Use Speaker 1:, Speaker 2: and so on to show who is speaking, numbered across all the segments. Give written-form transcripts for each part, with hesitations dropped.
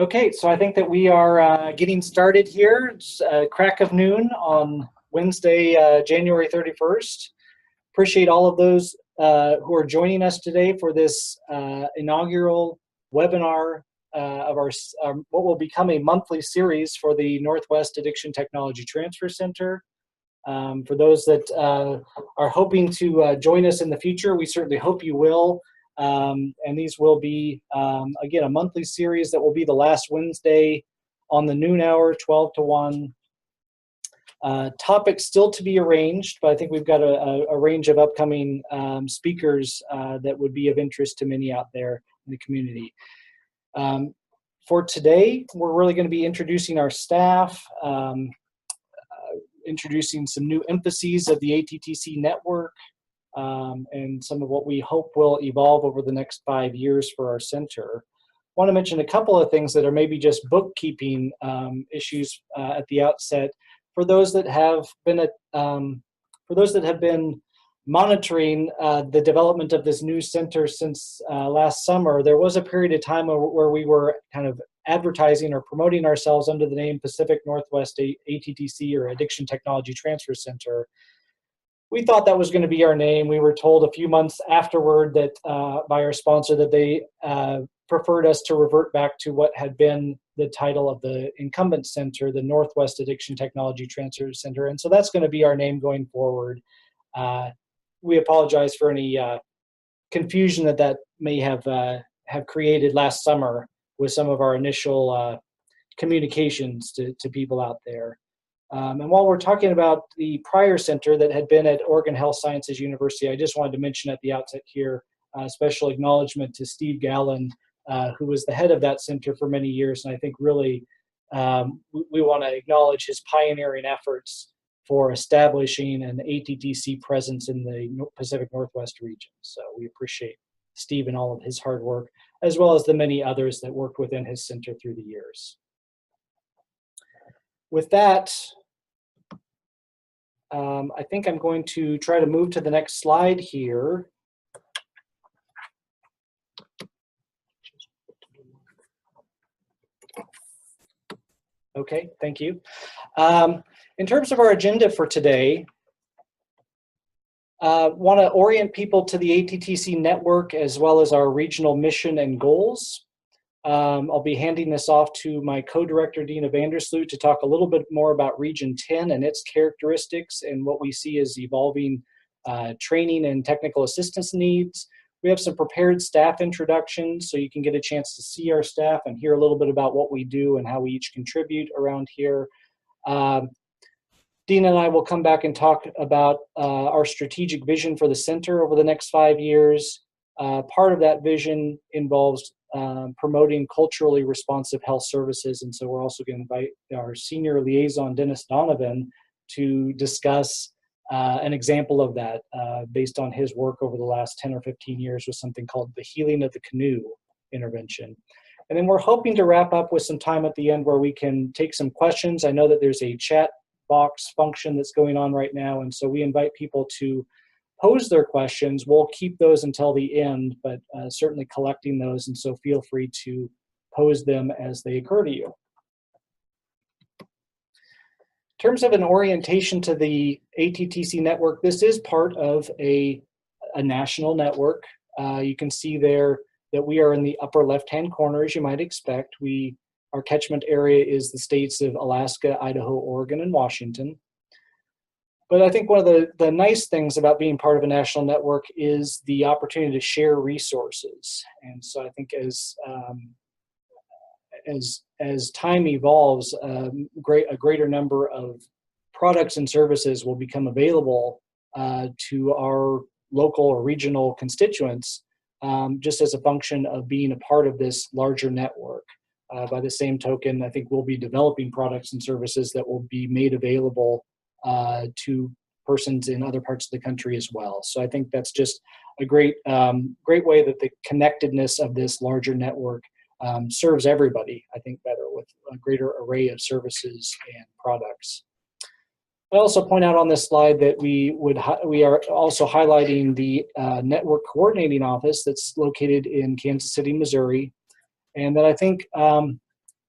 Speaker 1: Okay, so I think that we are getting started here. It's crack of noon on Wednesday, January 31st. Appreciate all of those who are joining us today for this inaugural webinar of our what will become a monthly series for the Northwest Addiction Technology Transfer Center. For those that are hoping to join us in the future, we certainly hope you will. And these will be, again, a monthly series that will be the last Wednesday on the noon hour, 12 to 1. Topics still to be arranged, but I think we've got a range of upcoming speakers that would be of interest to many out there in the community. For today, we're really going to be introducing our staff, introducing some new emphases of the ATTC network, and some of what we hope will evolve over the next 5 years for our center. I want to mention a couple of things that are maybe just bookkeeping issues at the outset. For those that have been monitoring the development of this new center since last summer, there was a period of time where we were kind of advertising or promoting ourselves under the name Pacific Northwest ATTC, or Addiction Technology Transfer Center. We thought that was going to be our name. We were told a few months afterward that by our sponsor that they preferred us to revert back to what had been the title of the incumbent center, the Northwest Addiction Technology Transfer Center. And so that's going to be our name going forward. We apologize for any confusion that may have created last summer with some of our initial communications to people out there. And while we're talking about the prior center that had been at Oregon Health Sciences University, I just wanted to mention at the outset here, special acknowledgement to Steve Gallen, who was the head of that center for many years. And I think really we want to acknowledge his pioneering efforts for establishing an ATTC presence in the Pacific Northwest region. So we appreciate Steve and all of his hard work, as well as the many others that worked within his center through the years. With that, I think I'm going to try to move to the next slide here. Okay, thank you. In terms of our agenda for today, want to orient people to the ATTC network as well as our regional mission and goals. I'll be handing this off to my co-director, Denna Vandersloot, to talk a little bit more about Region 10 and its characteristics and what we see as evolving training and technical assistance needs. We have some prepared staff introductions, so you can get a chance to see our staff and hear a little bit about what we do and how we each contribute around here. Denna and I will come back and talk about our strategic vision for the center over the next 5 years. Part of that vision involves promoting culturally responsive health services, and so we're also going to invite our senior liaison, Donovan, to discuss an example of that based on his work over the last 10 or 15 years with something called the Healing of the Canoe intervention. And then we're hoping to wrap up with some time at the end where we can take some questions. I know that there's a chat box function that's going on right now, and so we invite people to pose their questions. We'll keep those until the end, but certainly collecting those, and so feel free to pose them as they occur to you. In terms of an orientation to the ATTC network, this is part of a national network. You can see there that we are in the upper left-hand corner, as you might expect. Our catchment area is the states of Alaska, Idaho, Oregon, and Washington. But I think one of the nice things about being part of a national network is the opportunity to share resources. And so I think as time evolves, a greater number of products and services will become available to our local or regional constituents, just as a function of being a part of this larger network. By the same token, I think we'll be developing products and services that will be made available to persons in other parts of the country as well. So I think that's just a great way that the connectedness of this larger network serves everybody, I think, better with a greater array of services and products. I also point out on this slide that we are also highlighting the network coordinating office that's located in Kansas City, Missouri, and that I think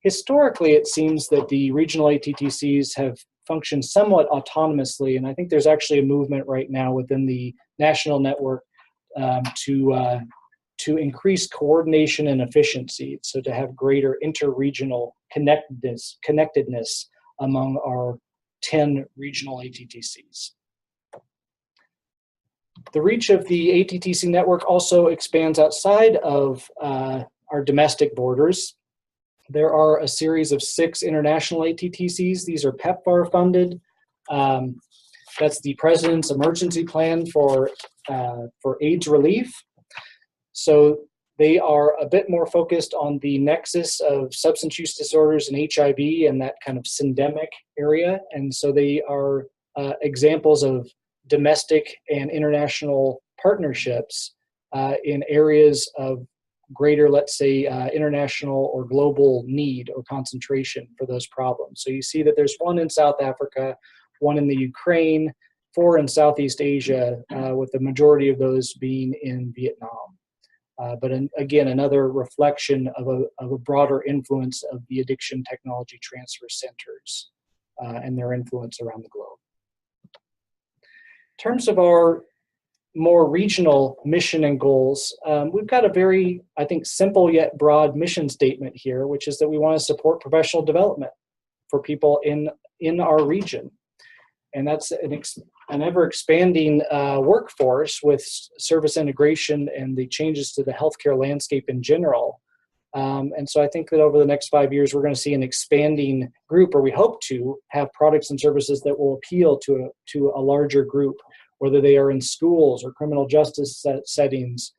Speaker 1: Historically, it seems that the regional ATTCs have functioned somewhat autonomously, and I think there's actually a movement right now within the national network to increase coordination and efficiency, so to have greater interregional connectedness among our 10 regional ATTCs. The reach of the ATTC network also expands outside of our domestic borders. There are a series of 6 international ATTCs. These are PEPFAR funded. That's the President's Emergency Plan for AIDS relief. So they are a bit more focused on the nexus of substance use disorders and HIV and that kind of syndemic area. And so they are examples of domestic and international partnerships in areas of greater, let's say, international or global need or concentration for those problems. So you see that there's one in South Africa, one in the Ukraine, 4 in Southeast Asia, with the majority of those being in Vietnam. But again, another reflection of a broader influence of the addiction technology transfer centers and their influence around the globe. In terms of our more regional mission and goals, we've got a very, I think, simple yet broad mission statement here, which is that we want to support professional development for people in our region. And that's an ever-expanding workforce with service integration and the changes to the healthcare landscape in general. And so I think that over the next 5 years, we're going to see an expanding group, or we hope to have products and services that will appeal to a larger group, whether they are in schools or criminal justice settings,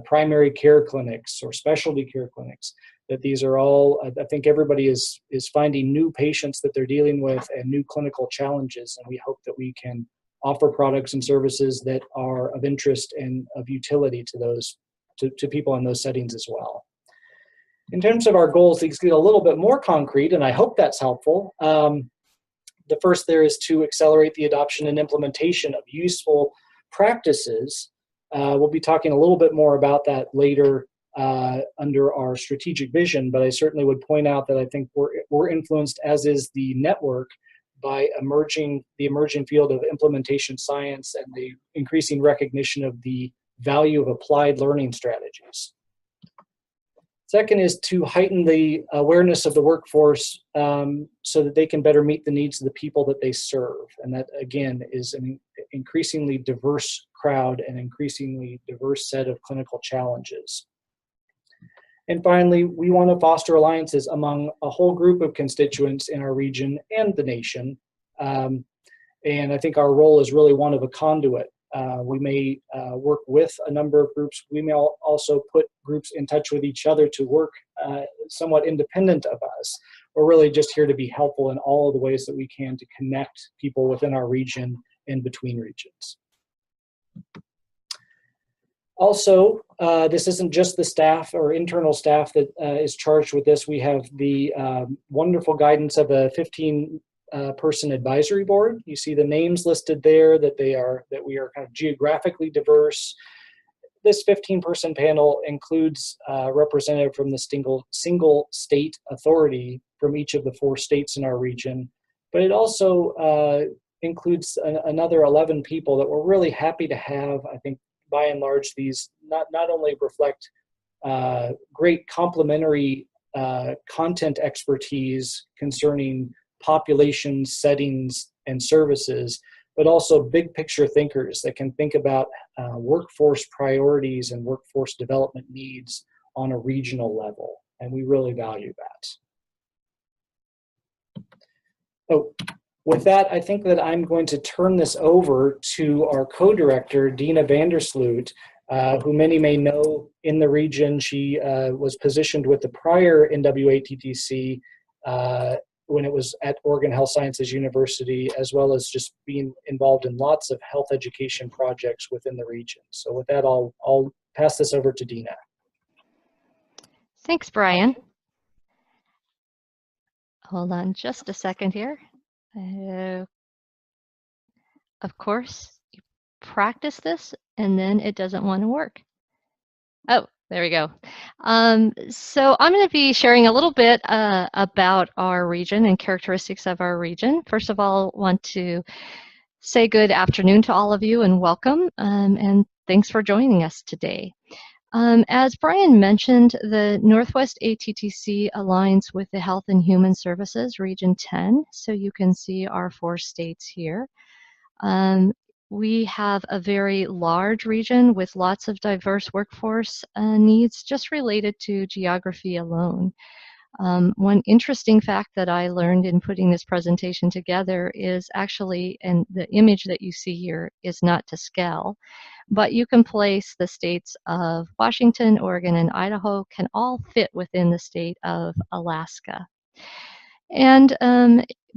Speaker 1: primary care clinics or specialty care clinics. That these are all, I think everybody is finding new patients that they're dealing with and new clinical challenges, and we hope that we can offer products and services that are of interest and of utility to those to people in those settings as well. In terms of our goals, these get a little bit more concrete, and I hope that's helpful. The first there is to accelerate the adoption and implementation of useful practices. We'll be talking a little bit more about that later under our strategic vision, but I certainly would point out that I think we're influenced, as is the network, by the emerging field of implementation science and the increasing recognition of the value of applied learning strategies. Second is to heighten the awareness of the workforce so that they can better meet the needs of the people that they serve. And that, again, is an increasingly diverse crowd and increasingly diverse set of clinical challenges. And finally, we want to foster alliances among a whole group of constituents in our region and the nation. And I think our role is really one of a conduit. We may work with a number of groups. We may also put groups in touch with each other to work somewhat independent of us. We're really just here to be helpful in all of the ways that we can to connect people within our region and between regions. Also, this isn't just the staff or internal staff that is charged with this. We have the wonderful guidance of a 15-person advisory board. You see the names listed there, that we are kind of geographically diverse. This 15-person panel includes a representative from the single state authority from each of the 4 states in our region, but it also includes another 11 people that we're really happy to have. I think by and large, these not only reflect great complementary content expertise concerning populations, settings, and services, but also big picture thinkers that can think about workforce priorities and workforce development needs on a regional level. And we really value that. Oh, with that, I think that I'm going to turn this over to our co-director, Denna Vandersloot, who many may know in the region. She was positioned with the prior NWATTC when it was at Oregon Health Sciences University, as well as just being involved in lots of health education projects within the region. So with that, I'll pass this over to Denna.
Speaker 2: Thanks, Bryan. Hold on just a second here. Of course, you practice this and then it doesn't want to work. Oh, There we go. So I'm going to be sharing a little bit about our region and characteristics of our region. First of all, I want to say good afternoon to all of you and welcome, and thanks for joining us today. As Bryan mentioned, the Northwest ATTC aligns with the Health and Human Services Region 10, so you can see our 4 states here. We have a very large region with lots of diverse workforce needs just related to geography alone. One interesting fact that I learned in putting this presentation together is actually, and the image that you see here is not to scale, but you can place the states of Washington, Oregon, and Idaho can all fit within the state of Alaska. And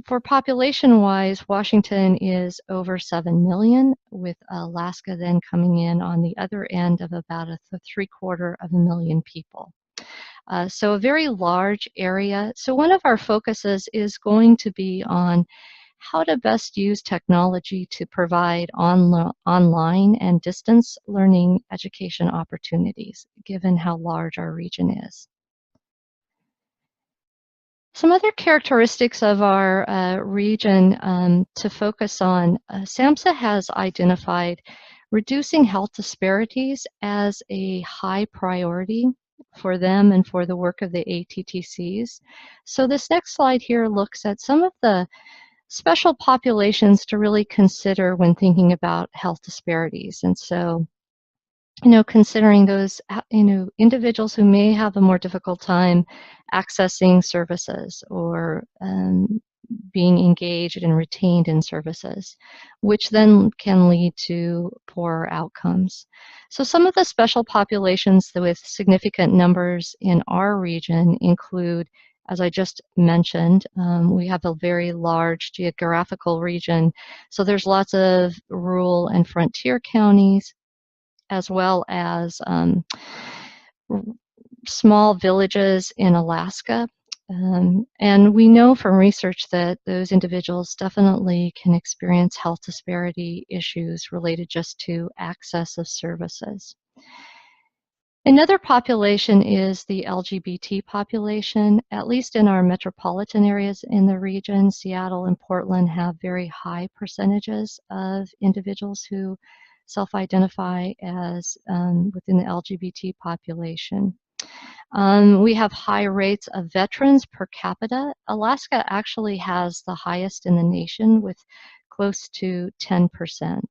Speaker 2: for population-wise, Washington is over 7 million, with Alaska then coming in on the other end of about a 750,000 people. So a very large area. So one of our focuses is going to be on how to best use technology to provide online and distance learning education opportunities, given how large our region is. Some other characteristics of our region to focus on, SAMHSA has identified reducing health disparities as a high priority for them and for the work of the ATTCs. So this next slide here looks at some of the special populations to really consider when thinking about health disparities. And so, considering those, individuals who may have a more difficult time accessing services or being engaged and retained in services, which then can lead to poorer outcomes. So some of the special populations with significant numbers in our region include, as I just mentioned, we have a very large geographical region. So there's lots of rural and frontier counties, as well as small villages in Alaska. And we know from research that those individuals definitely can experience health disparity issues related just to access of services. Another population is the LGBT population. At least in our metropolitan areas in the region, Seattle and Portland have very high percentages of individuals who self-identify as within the LGBT population. We have high rates of veterans per capita. Alaska actually has the highest in the nation with close to 10%.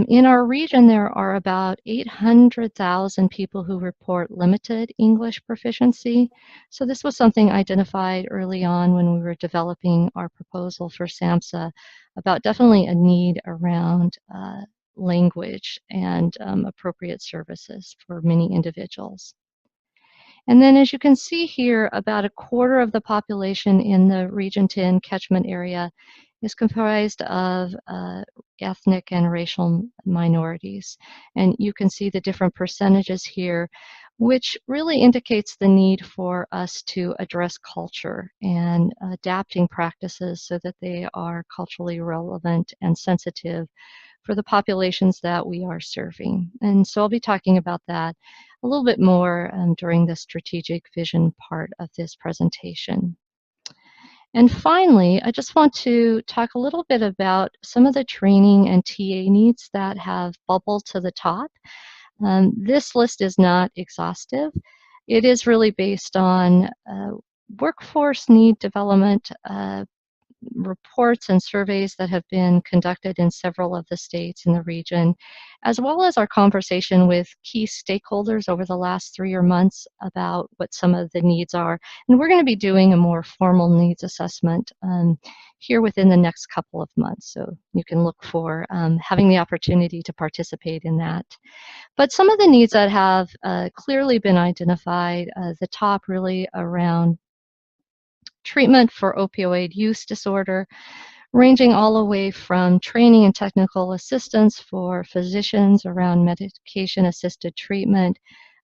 Speaker 2: In our region, there are about 800,000 people who report limited English proficiency. So this was something identified early on when we were developing our proposal for SAMHSA about definitely a need around language and appropriate services for many individuals. And then as you can see here, about a quarter of the population in the Region 10 catchment area is comprised of ethnic and racial minorities. And you can see the different percentages here, which really indicates the need for us to address culture and adapting practices so that they are culturally relevant and sensitive for the populations that we are serving. And so I'll be talking about that a little bit more during the strategic vision part of this presentation. And finally, I just want to talk a little bit about some of the training and TA needs that have bubbled to the top. This list is not exhaustive. It is really based on workforce need development reports and surveys that have been conducted in several of the states in the region, as well as our conversation with key stakeholders over the last 3 months about what some of the needs are. And we're going to be doing a more formal needs assessment here within the next couple of months. So you can look for having the opportunity to participate in that. But some of the needs that have clearly been identified, the top really around treatment for opioid use disorder, ranging all the way from training and technical assistance for physicians around medication-assisted treatment,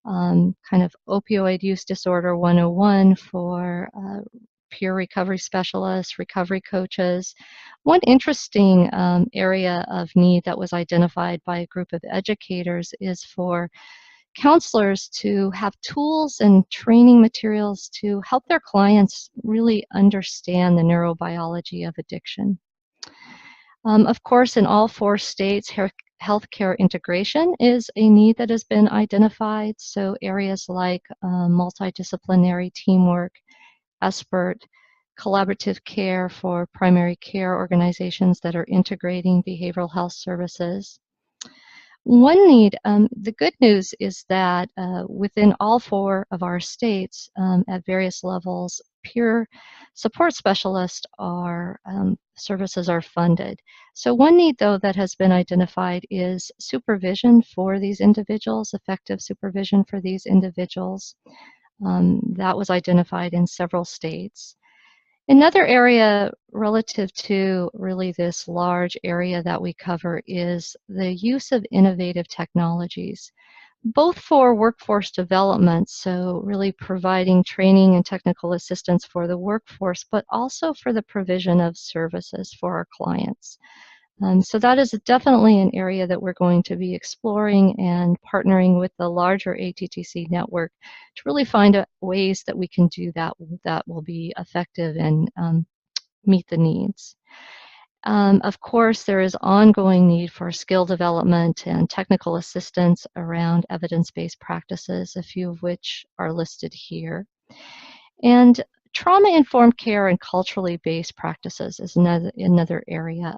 Speaker 2: kind of opioid use disorder 101 for peer recovery specialists, recovery coaches. One interesting area of need that was identified by a group of educators is for counselors to have tools and training materials to help their clients really understand the neurobiology of addiction. Of course, in all 4 states, healthcare integration is a need that has been identified. So areas like multidisciplinary teamwork, expert, collaborative care for primary care organizations that are integrating behavioral health services. One need, the good news is that within all 4 of our states at various levels, peer support specialists services are funded. So one need though that has been identified is supervision for these individuals, effective supervision for these individuals. That was identified in several states. Another area relative to really this large area that we cover is the use of innovative technologies, both for workforce development, so really providing training and technical assistance for the workforce, but also for the provision of services for our clients. So that is definitely an area that we're going to be exploring and partnering with the larger ATTC network to really find ways that we can do that will be effective and meet the needs. Of course, there is ongoing need for skill development and technical assistance around evidence-based practices, a few of which are listed here. And trauma-informed care and culturally based practices is another area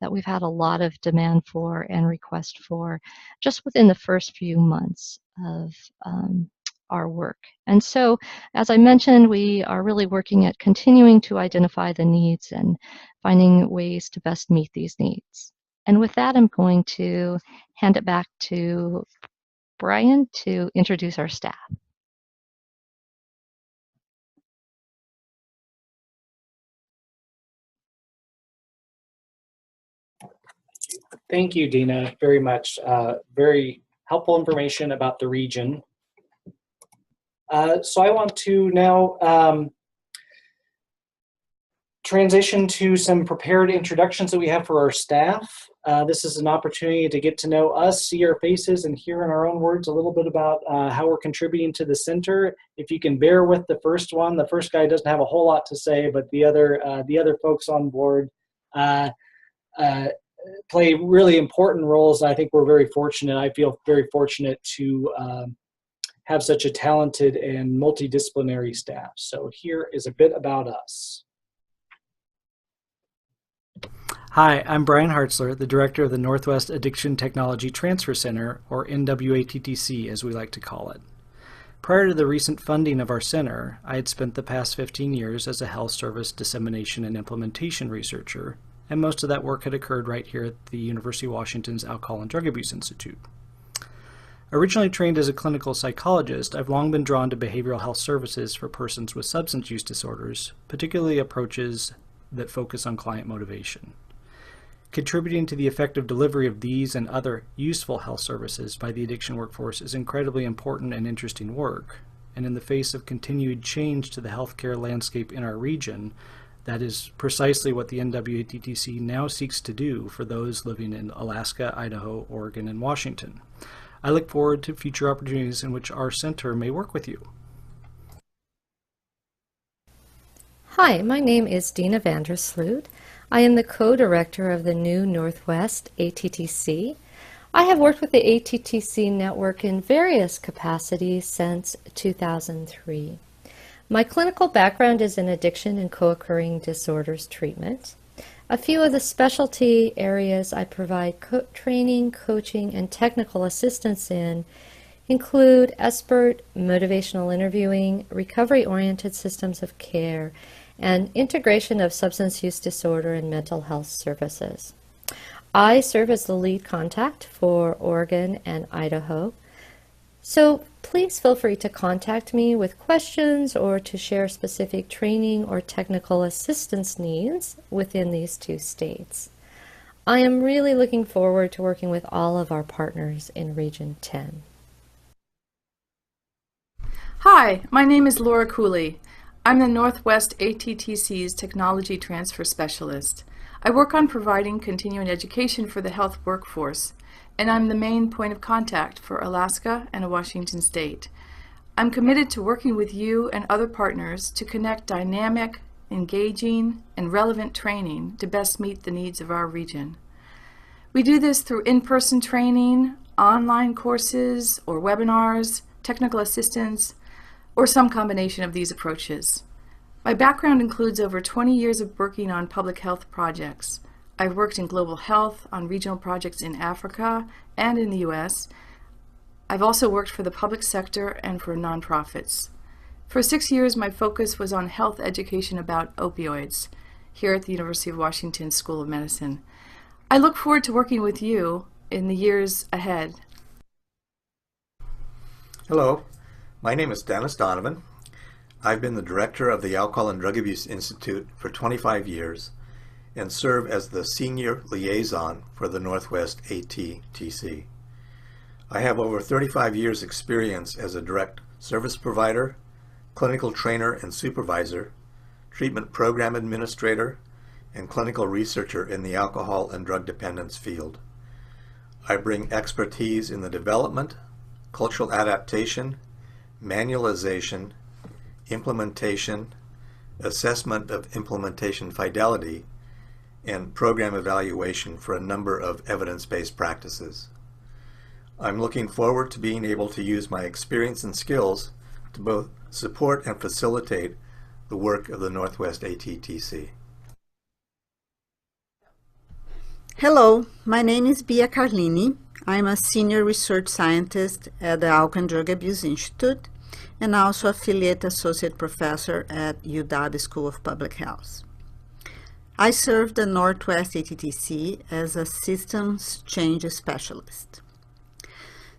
Speaker 2: that we've had a lot of demand for and request for just within the first few months of our work. And so, as I mentioned, we are really working at continuing to identify the needs and finding ways to best meet these needs. And with that, I'm going to hand it back to Bryan to introduce our staff.
Speaker 1: Thank you, Denna, very much. Very helpful information about the region. So I want to now transition to some prepared introductions that we have for our staff. This is an opportunity to get to know us, see our faces, and hear in our own words a little bit about how we're contributing to the center. If you can bear with the first one, the first guy doesn't have a whole lot to say, but the other folks on board play really important roles. I think we're very fortunate. I feel very fortunate to have such a talented and multidisciplinary staff. So here is a bit about us. Hi, I'm Bryan Hartzler, the director of the Northwest Addiction Technology Transfer Center, or NWATTC as we like to call it. Prior to the recent funding of our center, I had spent the past 15 years as a health service dissemination and implementation researcher, and most of that work had occurred right here at the University of Washington's Alcohol and Drug Abuse Institute. Originally trained as a clinical psychologist, I've long been drawn to behavioral health services for persons with substance use disorders, particularly approaches that focus on client motivation. Contributing to the effective delivery of these and other useful health services by the addiction workforce is incredibly important and interesting work, and in the face of continued change to the healthcare landscape in our region, that is precisely what the NWATTC now seeks to do for those living in Alaska, Idaho, Oregon, and Washington. I look forward to future opportunities in which our center may work with you.
Speaker 3: Hi, my name is Denna Vandersloot. I am the co-director of the new Northwest ATTC. I have worked with the ATTC network in various capacities since 2003. My clinical background is in addiction and co-occurring disorders treatment. A few of the specialty areas I provide training, coaching, and technical assistance in include expert motivational interviewing, recovery-oriented systems of care, and integration of substance use disorder and mental health services. I serve as the lead contact for Oregon and Idaho, so please feel free to contact me with questions or to share specific training or technical assistance needs within these 2 states. I am really looking forward to working with all of our partners in Region 10.
Speaker 4: Hi, my name is Laura Cooley. I'm the Northwest ATTC's Technology Transfer Specialist. I work on providing continuing education for the health workforce. and I'm the main point of contact for Alaska and Washington State. I'm committed to working with you and other partners to connect dynamic, engaging, and relevant training to best meet the needs of our region. We do this through in-person training, online courses or webinars, technical assistance, or some combination of these approaches. My background includes over 20 years of working on public health projects. I've worked in global health, on regional projects in Africa and in the US. I've also worked for the public sector and for nonprofits. For 6 years, my focus was on health education about opioids here at the University of Washington School of Medicine. I look forward to working with you in the years ahead.
Speaker 5: Hello, my name is Donovan. I've been the director of the Alcohol and Drug Abuse Institute for 25 years and serve as the senior liaison for the Northwest ATTC. I have over 35 years experience as a direct service provider, clinical trainer and supervisor, treatment program administrator, and clinical researcher in the alcohol and drug dependence field. I bring expertise in the development, cultural adaptation, manualization, implementation, assessment of implementation fidelity, and program evaluation for a number of evidence-based practices. I'm looking forward to being able to use my experience and skills to both support and facilitate the work of the Northwest ATTC.
Speaker 6: Hello, my name is Bia Carlini. I'm a senior research scientist at the Alcohol and Drug Abuse Institute and also affiliate associate professor at UW School of Public Health. I serve the Northwest ATTC as a systems change specialist.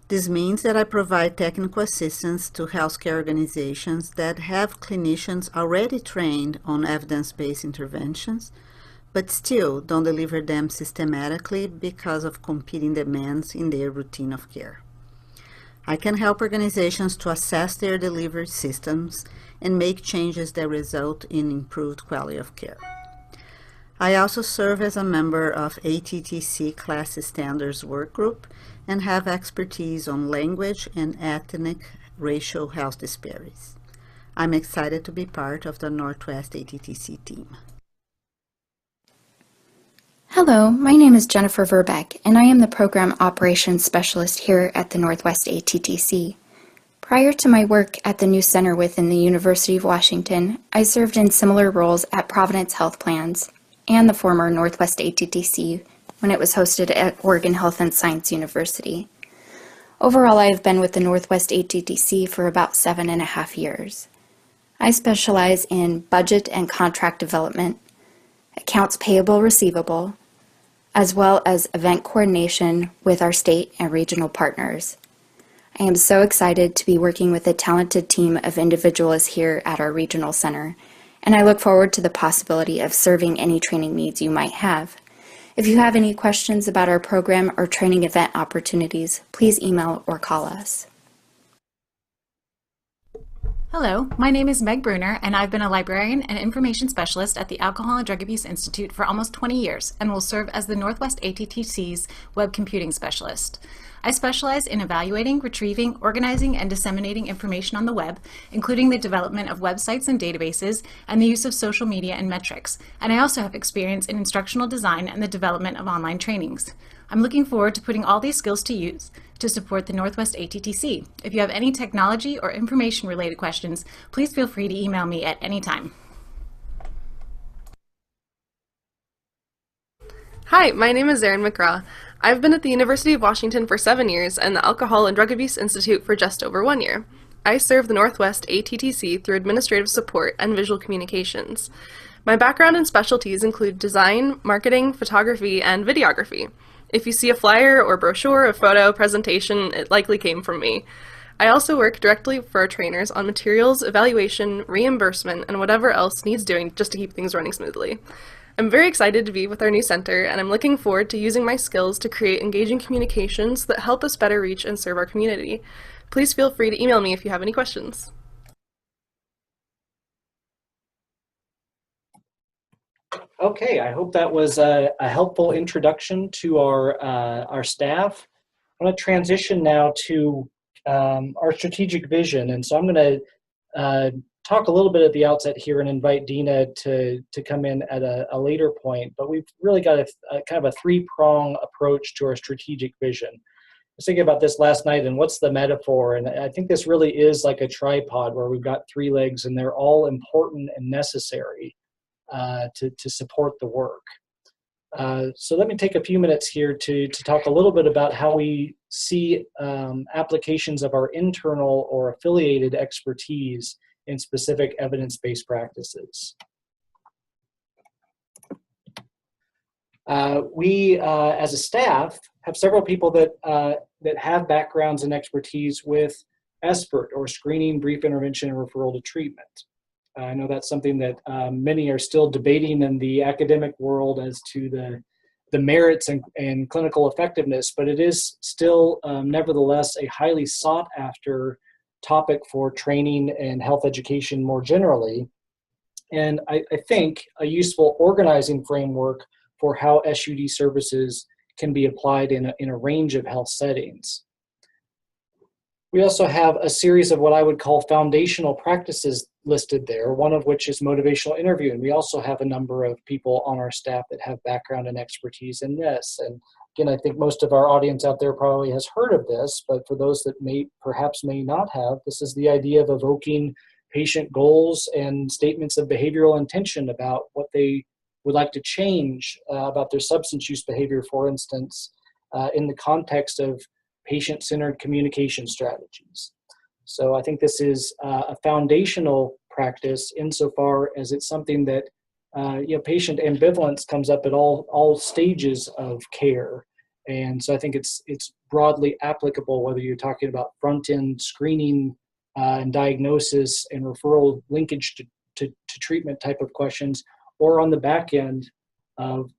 Speaker 6: This means that I provide technical assistance to healthcare organizations that have clinicians already trained on evidence-based interventions, but still don't deliver them systematically because of competing demands in their routine of care. I can help organizations to assess their delivery systems and make changes that result in improved quality of care. I also serve as a member of ATTC Class Standards Workgroup and have expertise on language and ethnic racial health disparities. I'm excited to be part of the Northwest ATTC team.
Speaker 7: Hello, my name is Jennifer Verbeck, and I am the Program Operations Specialist here at the Northwest ATTC. Prior to my work at the new center within the University of Washington, I served in similar roles at Providence Health Plans and the former Northwest ATTC when it was hosted at Oregon Health and Science University. Overall, I have been with the Northwest ATTC for about 7.5 years. I specialize in budget and contract development, accounts payable receivable, as well as event coordination with our state and regional partners. I am so excited to be working with a talented team of individuals here at our regional center, and I look forward to the possibility of serving any training needs you might have. If you have any questions about our program or training event opportunities, please email or call us.
Speaker 8: Hello, my name is Meg Bruner, and I've been a librarian and information specialist at the Alcohol and Drug Abuse Institute for almost 20 years and will serve as the Northwest ATTC's web computing specialist. I specialize in evaluating, retrieving, organizing, and disseminating information on the web, including the development of websites and databases and the use of social media and metrics, and I also have experience in instructional design and the development of online trainings. I'm looking forward to putting all these skills to use to support the Northwest ATTC. If you have any technology or information-related questions, please feel free to email me at any time.
Speaker 9: Hi, my name is Erin McGraw. I've been at the University of Washington for 7 years and the Alcohol and Drug Abuse Institute for just over 1 year. I serve the Northwest ATTC through administrative support and visual communications. My background and specialties include design, marketing, photography, and videography. If you see a flyer or brochure, a photo, presentation, it likely came from me. I also work directly for our trainers on materials, evaluation, reimbursement, and whatever else needs doing just to keep things running smoothly. I'm very excited to be with our new center, and I'm looking forward to using my skills to create engaging communications that help us better reach and serve our community. Please feel free to email me if you have any questions.
Speaker 1: Okay, I hope that was a helpful introduction to our staff I'm going to transition now to our strategic vision. And so I'm going to talk a little bit at the outset here and invite Denna to come in at a later point. But we've really got a kind of a three-prong approach to our strategic vision. I was thinking about this last night, and what's the metaphor? And I think this really is like a tripod where we've got three legs, and they're all important and necessary to support the work. So let me take a few minutes here to talk a little bit about how we see applications of our internal or affiliated expertise in specific evidence-based practices. We, as a staff, have several people that have backgrounds and expertise with SBIRT, or screening, brief intervention, and referral to treatment. I know that's something that many are still debating in the academic world as to the merits and clinical effectiveness, but it is still nevertheless a highly sought after topic for training and health education more generally. And I think a useful organizing framework for how SUD services can be applied in a range of health settings. We also have a series of what I would call foundational practices listed there, one of which is motivational interviewing. We also have a number of people on our staff that have background and expertise in this. And again, I think most of our audience out there probably has heard of this, but for those that perhaps may not have, this is the idea of evoking patient goals and statements of behavioral intention about what they would like to change about their substance use behavior, for instance, in the context of patient-centered communication strategies. So I think this is a foundational practice insofar as it's something that patient ambivalence comes up at all stages of care. And so I think it's broadly applicable whether you're talking about front-end screening and diagnosis and referral linkage to treatment type of questions, or on the back end of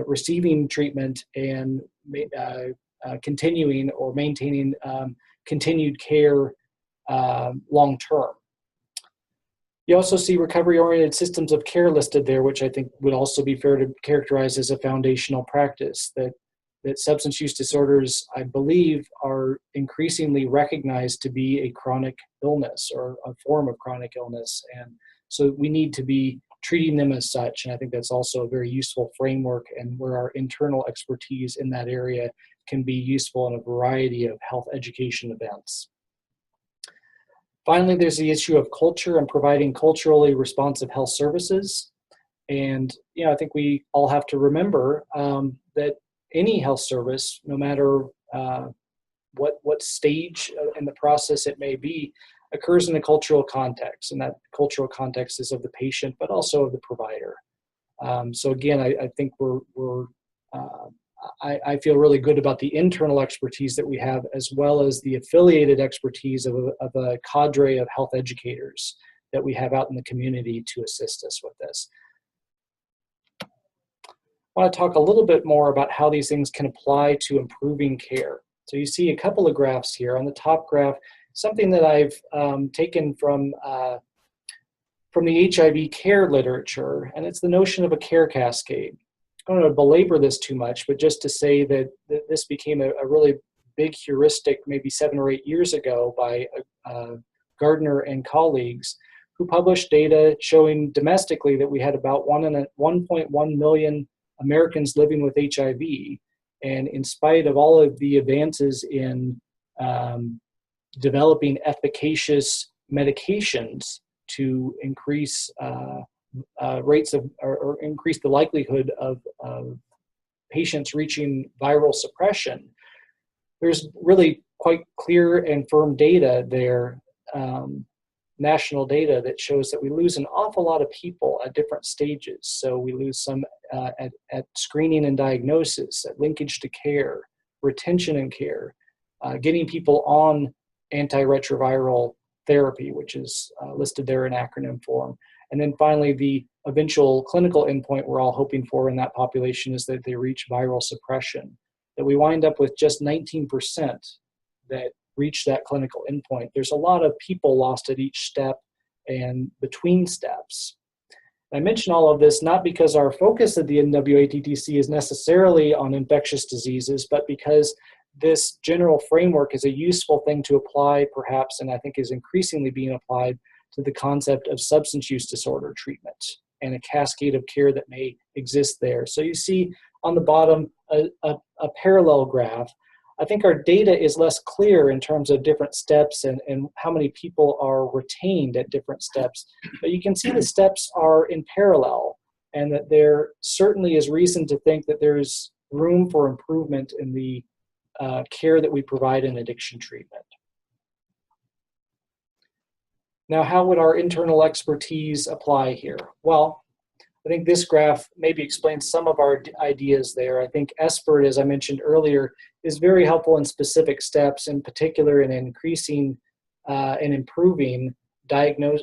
Speaker 1: receiving treatment and continuing or maintaining continued care long term. You also see recovery-oriented systems of care listed there, which I think would also be fair to characterize as a foundational practice, that substance use disorders, I believe, are increasingly recognized to be a chronic illness or a form of chronic illness. And so we need to be treating them as such. And I think that's also a very useful framework, and where our internal expertise in that area can be useful in a variety of health education events. Finally, there's the issue of culture and providing culturally responsive health services. And I think we all have to remember that any health service, no matter what stage in the process it may be, occurs in a cultural context, and that cultural context is of the patient, but also of the provider. So again, I think I feel really good about the internal expertise that we have, as well as the affiliated expertise of a cadre of health educators that we have out in the community to assist us with this. I want to talk a little bit more about how these things can apply to improving care. So you see a couple of graphs here. On the top graph, something that I've taken from the HIV care literature, and it's the notion of a care cascade. I don't want to belabor this too much, but just to say that this became a really big heuristic maybe 7 or 8 years ago by Gardner and colleagues, who published data showing domestically that we had about 1.1 million Americans living with HIV. And in spite of all of the advances in developing efficacious medications to increase rates of, or increase the likelihood of patients reaching viral suppression, there's really quite clear and firm data there, national data, that shows that we lose an awful lot of people at different stages. So we lose some at screening and diagnosis, at linkage to care, retention and care, getting people on antiretroviral therapy, which is listed there in acronym form. And then finally, the eventual clinical endpoint we're all hoping for in that population is that they reach viral suppression, that we wind up with just 19% that reach that clinical endpoint. There's a lot of people lost at each step and between steps. I mention all of this not because our focus at the NWATTC is necessarily on infectious diseases, but because this general framework is a useful thing to apply, perhaps, and I think is increasingly being applied to the concept of substance use disorder treatment and a cascade of care that may exist there. So you see on the bottom a parallel graph. I think our data is less clear in terms of different steps and how many people are retained at different steps, but you can see the steps are in parallel, and that there certainly is reason to think that there's room for improvement in the care that we provide in addiction treatment. Now, how would our internal expertise apply here? Well, I think this graph maybe explains some of our ideas there. I think SBIRT, as I mentioned earlier, is very helpful in specific steps, in particular in increasing and improving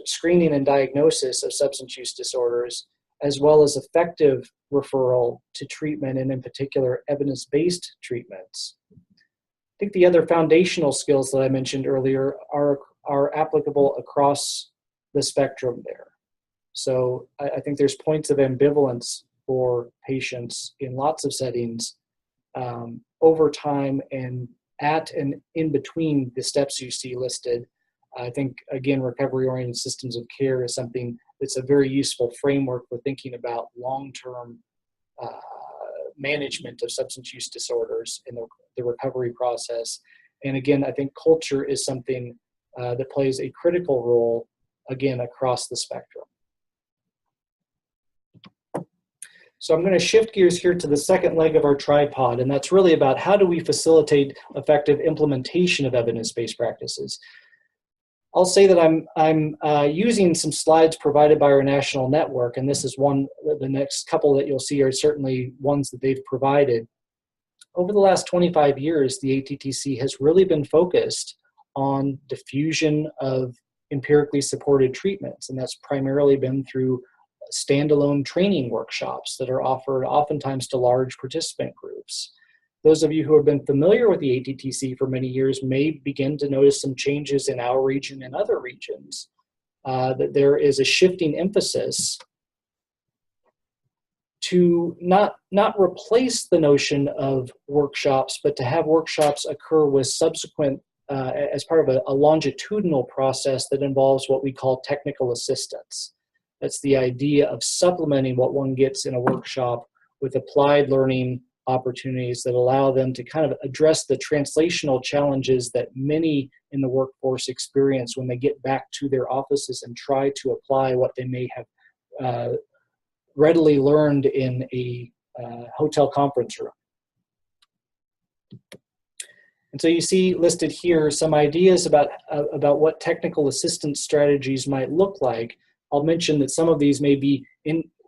Speaker 1: screening and diagnosis of substance use disorders, as well as effective referral to treatment, and in particular evidence-based treatments. I think the other foundational skills that I mentioned earlier are applicable across the spectrum there. So I think there's points of ambivalence for patients in lots of settings over time and at and in between the steps you see listed. I think, again, recovery-oriented systems of care is something that's a very useful framework for thinking about long-term management of substance use disorders in the recovery process. And again, I think culture is something that plays a critical role, again, across the spectrum. So I'm going to shift gears here to the second leg of our tripod, and that's really about how do we facilitate effective implementation of evidence-based practices. I'll say that I'm using some slides provided by our national network, and this is one, the next couple that you'll see are certainly ones that they've provided. Over the last 25 years, the ATTC has really been focused on diffusion of empirically supported treatments, and that's primarily been through standalone training workshops that are offered oftentimes to large participant groups. Those of you who have been familiar with the ATTC for many years may begin to notice some changes in our region and other regions, that there is a shifting emphasis to not replace the notion of workshops, but to have workshops occur with subsequent, as part of a longitudinal process that involves what we call technical assistance. That's the idea of supplementing what one gets in a workshop with applied learning opportunities that allow them to kind of address the translational challenges that many in the workforce experience when they get back to their offices and try to apply what they may have readily learned in a hotel conference room. And so you see listed here some ideas about what technical assistance strategies might look like. I'll mention that some of these may be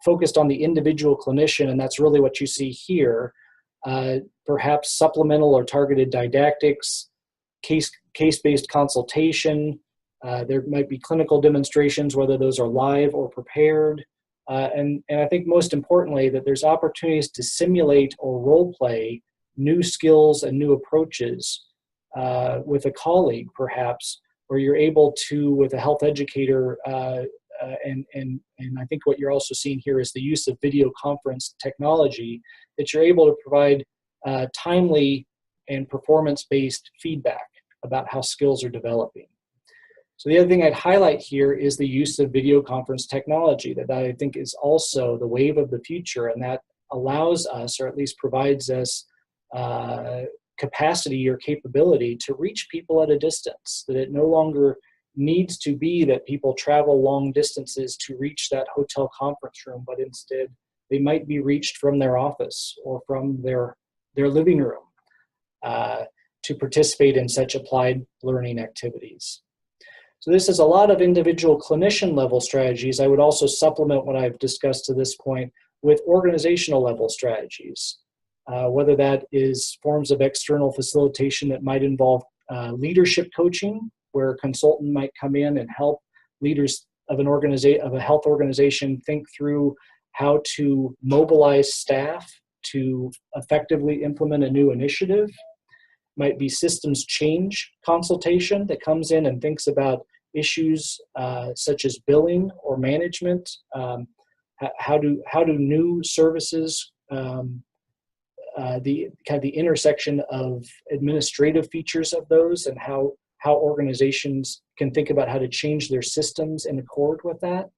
Speaker 1: focused on the individual clinician, and that's really what you see here. Perhaps supplemental or targeted didactics, case-based consultation. There might be clinical demonstrations, whether those are live or prepared. And I think most importantly that there's opportunities to simulate or role play new skills and new approaches with a colleague, perhaps, where you're able to, with a health educator, and I think what you're also seeing here is the use of video conference technology, that you're able to provide timely and performance-based feedback about how skills are developing. So the other thing I'd highlight here is the use of video conference technology that I think is also the wave of the future, and that allows us, or at least provides us, capacity or capability to reach people at a distance, that it no longer needs to be that people travel long distances to reach that hotel conference room, but instead they might be reached from their office or from their living room to participate in such applied learning activities. So this is a lot of individual clinician level strategies. I would also supplement what I've discussed to this point with organizational level strategies, whether that is forms of external facilitation that might involve leadership coaching, where a consultant might come in and help leaders of a health organization think through how to mobilize staff to effectively implement a new initiative. Might be systems change consultation that comes in and thinks about issues such as billing or management. How do new services the kind of the intersection of administrative features of those and how organizations can think about how to change their systems in accord with that.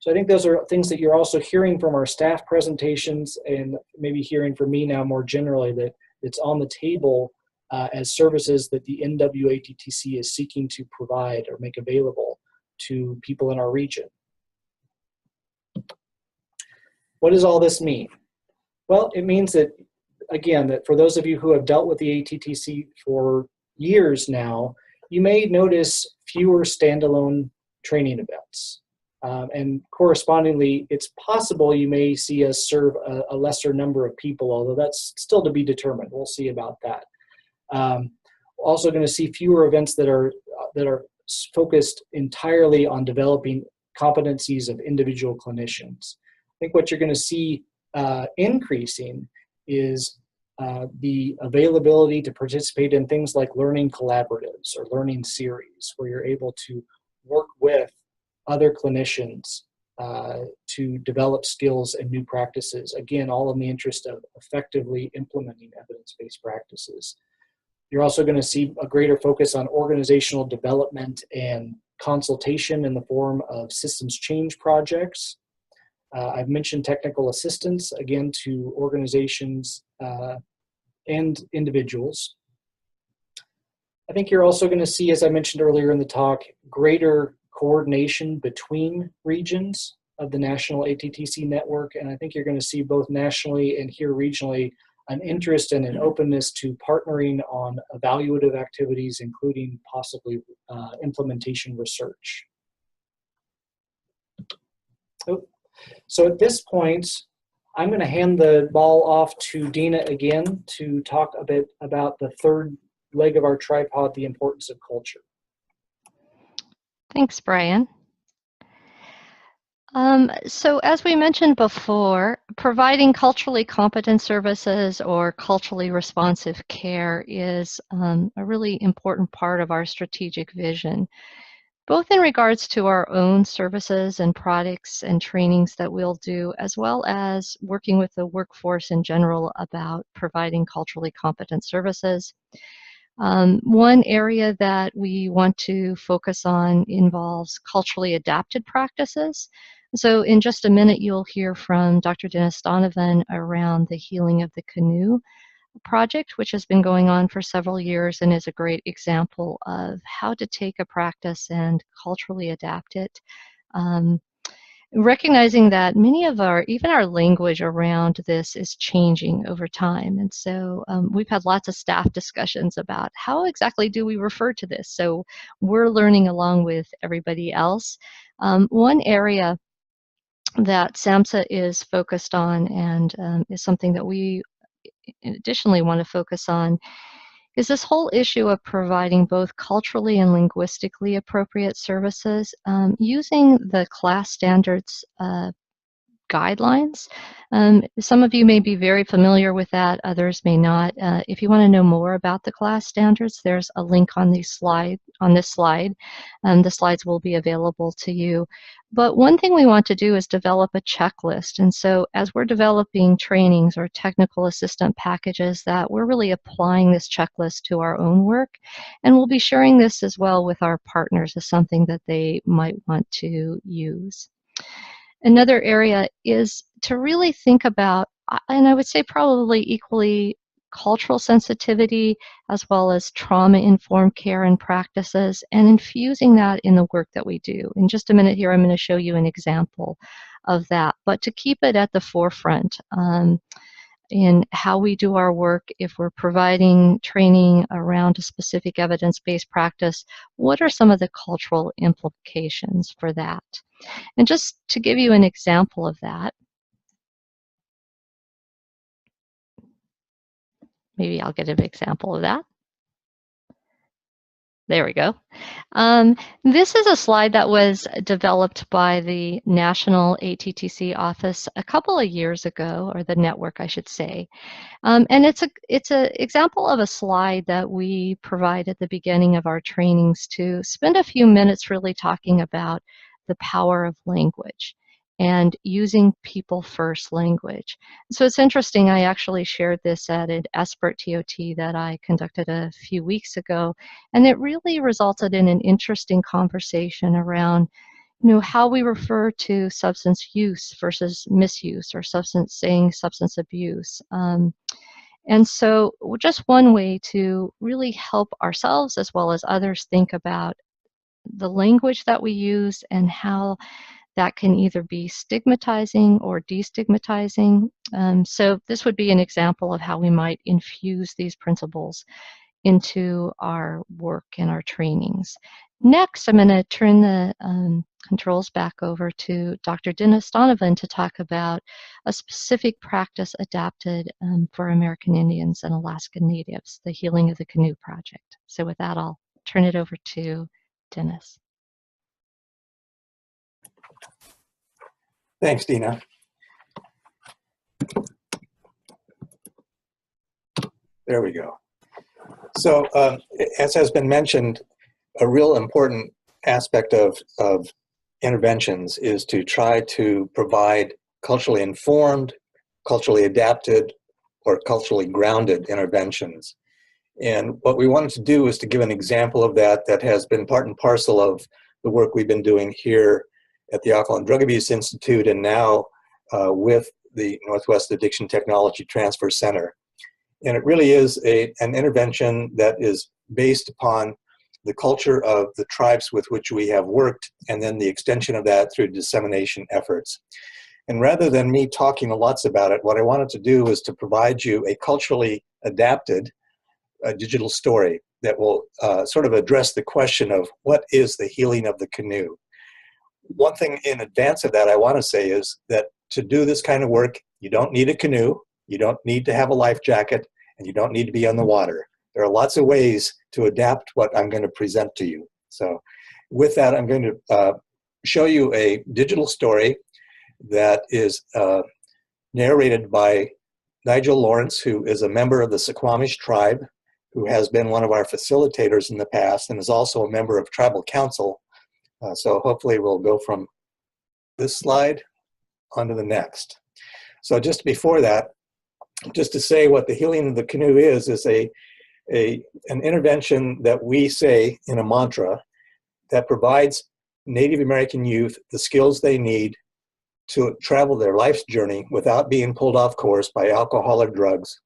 Speaker 1: So I think those are things that you're also hearing from our staff presentations and maybe hearing from me now more generally, that it's on the table as services that the NWATTC is seeking to provide or make available to people in our region. What does all this mean? Well, it means that, again, that for those of you who have dealt with the ATTC for years now, you may notice fewer standalone training events. And correspondingly, it's possible you may see us serve a lesser number of people, although that's still to be determined. We'll see about that. Also going to see fewer events that are focused entirely on developing competencies of individual clinicians. I think what you're going to see increasing is the availability to participate in things like learning collaboratives or learning series, where you're able to work with other clinicians to develop skills and new practices. Again, all in the interest of effectively implementing evidence-based practices. You're also going to see a greater focus on organizational development and consultation in the form of systems change projects. I've mentioned technical assistance, again, to organizations and individuals. I think you're also going to see, as I mentioned earlier in the talk, greater coordination between regions of the national ATTC network. And I think you're going to see both nationally and here regionally an interest and an openness to partnering on evaluative activities, including possibly implementation research. So at this point, I'm going to hand the ball off to Denna again to talk a bit about the third leg of our tripod, the importance of culture.
Speaker 2: Thanks, Bryan. So as we mentioned before, providing culturally competent services or culturally responsive care is a really important part of our strategic vision, both in regards to our own services and products and trainings that we'll do, as well as working with the workforce in general about providing culturally competent services. One area that we want to focus on involves culturally adapted practices. So in just a minute, you'll hear from Dr. Dennis Donovan around the Healing of the Canoe project, which has been going on for several years and is a great example of how to take a practice and culturally adapt it. Recognizing that many of even our language around this is changing over time. And so we've had lots of staff discussions about how exactly do we refer to this. So we're learning along with everybody else. One area that SAMHSA is focused on and is something that we additionally want to focus on is this whole issue of providing both culturally and linguistically appropriate services using the class standards guidelines. Some of you may be very familiar with that, others may not. If you want to know more about the class standards, there's a link on this slide. The slides will be available to you. But one thing we want to do is develop a checklist. And so as we're developing trainings or technical assistant packages, that we're really applying this checklist to our own work. And we'll be sharing this as well with our partners as something that they might want to use. Another area is to really think about, and I would say probably equally, cultural sensitivity as well as trauma-informed care and practices, and infusing that in the work that we do. In just a minute here, I'm going to show you an example of that, but to keep it at the forefront in how we do our work. If we're providing training around a specific evidence-based practice, what are some of the cultural implications for that? And just to give you an example of that, maybe I'll get an example of that. There we go. This is a slide that was developed by the National ATTC office a couple of years ago, or the network, I should say. And it's an example of a slide that we provide at the beginning of our trainings to spend a few minutes really talking about the power of language and using people-first language. So it's interesting, I actually shared this at an expert TOT that I conducted a few weeks ago, and it really resulted in an interesting conversation around how we refer to substance use versus misuse, or substance abuse. And so just one way to really help ourselves as well as others think about the language that we use and how that can either be stigmatizing or destigmatizing. So this would be an example of how we might infuse these principles into our work and our trainings. Next, I'm going to turn the controls back over to Dr. Denna Donovan to talk about a specific practice adapted for American Indians and Alaska Natives, the Healing of the Canoe project. So with that, I'll turn it over to Dennis.
Speaker 5: Thanks, Dina. There we go. So as has been mentioned, a real important aspect of interventions is to try to provide culturally informed, culturally adapted, or culturally grounded interventions. And what we wanted to do is to give an example of that has been part and parcel of the work we've been doing here at the Alcohol and Drug Abuse Institute, and now with the Northwest Addiction Technology Transfer Center. And it really is an intervention that is based upon the culture of the tribes with which we have worked, and then the extension of that through dissemination efforts. And rather than me talking lots about it, what I wanted to do is to provide you a culturally adapted digital story that will sort of address the question of what is the healing of the canoe. One thing in advance of that I want to say is that to do this kind of work, you don't need a canoe, you don't need to have a life jacket, and you don't need to be on the water. There are lots of ways to adapt what I'm going to present to you. So with that, I'm going to show you a digital story that is narrated by Nigel Lawrence, who is a member of the Suquamish tribe, who has been one of our facilitators in the past and is also a member of Tribal Council. So hopefully we'll go from this slide onto the next. So just before that, just to say what the healing of the canoe is an intervention that we say in a mantra that provides Native American youth the skills they need to travel their life's journey without being pulled off course by alcohol or drugs,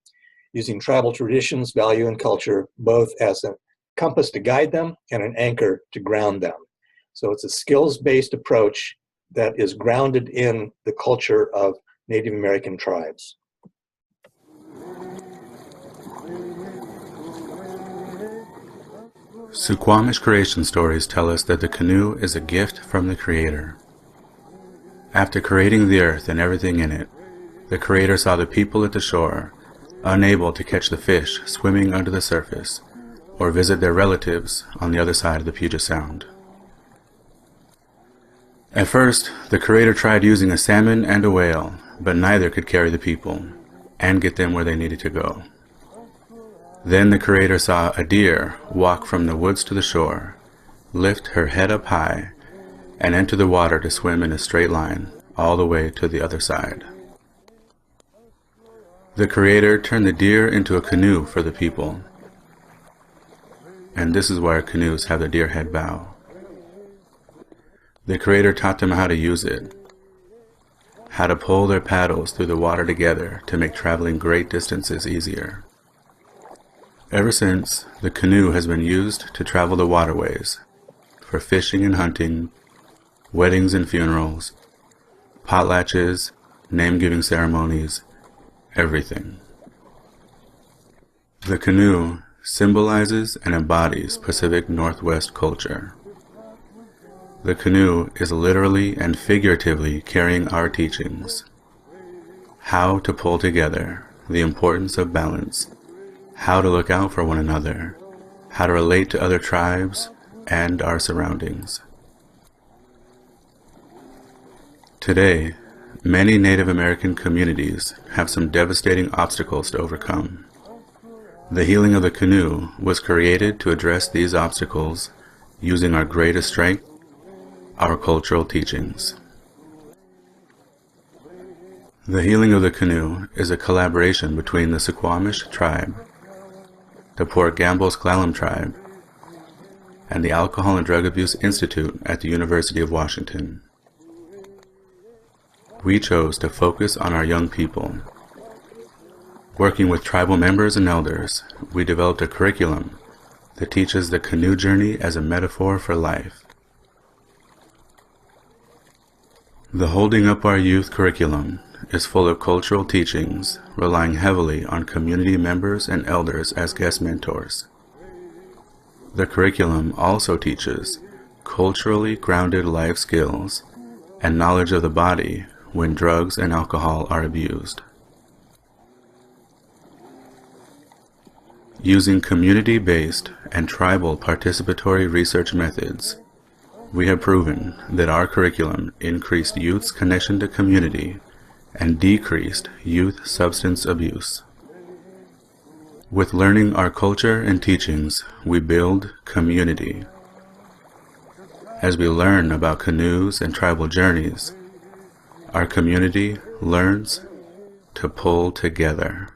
Speaker 5: using tribal traditions, value, and culture, both as a compass to guide them and an anchor to ground them. So it's a skills-based approach that is grounded in the culture of Native American tribes.
Speaker 10: Suquamish creation stories tell us that the canoe is a gift from the Creator. After creating the earth and everything in it, the Creator saw the people at the shore, unable to catch the fish swimming under the surface, or visit their relatives on the other side of the Puget Sound. At first, the Creator tried using a salmon and a whale, but neither could carry the people and get them where they needed to go. Then the Creator saw a deer walk from the woods to the shore, lift her head up high, and enter the water to swim in a straight line all the way to the other side. The Creator turned the deer into a canoe for the people, and this is why canoes have the deer head bow. The Creator taught them how to use it, how to pull their paddles through the water together to make traveling great distances easier. Ever since, the canoe has been used to travel the waterways for fishing and hunting, weddings and funerals, potlatches, name-giving ceremonies, everything. The canoe symbolizes and embodies Pacific Northwest culture. The canoe is literally and figuratively carrying our teachings. How to pull together, the importance of balance, how to look out for one another, how to relate to other tribes and our surroundings. Today, many Native American communities have some devastating obstacles to overcome. The healing of the canoe was created to address these obstacles using our greatest strength, our cultural teachings. The Healing of the Canoe is a collaboration between the Suquamish tribe, the Port Gamble Sklallam tribe, and the Alcohol and Drug Abuse Institute at the University of Washington. We chose to focus on our young people. Working with tribal members and elders, we developed a curriculum that teaches the canoe journey as a metaphor for life. The Holding Up Our Youth curriculum is full of cultural teachings, relying heavily on community members and elders as guest mentors. The curriculum also teaches culturally grounded life skills and knowledge of the body when drugs and alcohol are abused. Using community-based and tribal participatory research methods, we have proven that our curriculum increased youth's connection to community and decreased youth substance abuse. With learning our culture and teachings, we build community. As we learn about canoes and tribal journeys, our community learns to pull together.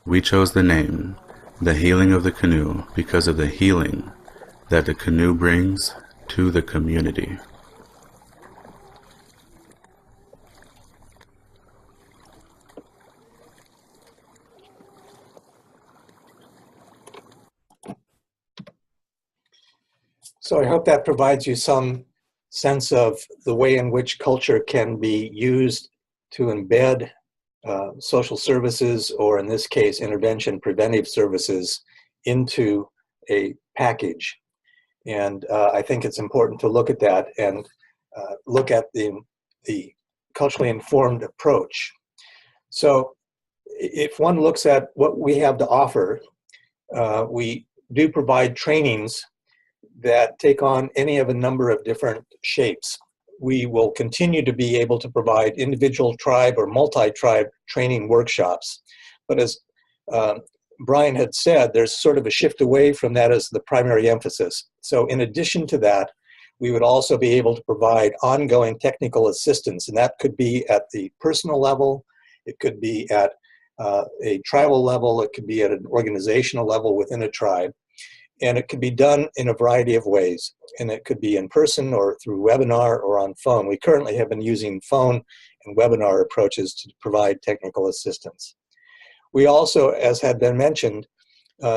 Speaker 10: We chose the name, The Healing of the Canoe, because of the healing that the canoe brings to the community.
Speaker 5: So I hope that provides you some sense of the way in which culture can be used to embed social services, or in this case, intervention preventive services, into a package. And I think it's important to look at that and look at the culturally informed approach. So if one looks at what we have to offer, we do provide trainings that take on any of a number of different shapes. We will continue to be able to provide individual tribe or multi-tribe training workshops. But as Bryan had said, there's sort of a shift away from that as the primary emphasis. So in addition to that, we would also be able to provide ongoing technical assistance, and that could be at the personal level, it could be at a tribal level, it could be at an organizational level within a tribe. And it could be done in a variety of ways. And it could be in person or through webinar or on phone. We currently have been using phone and webinar approaches to provide technical assistance. We also, as had been mentioned,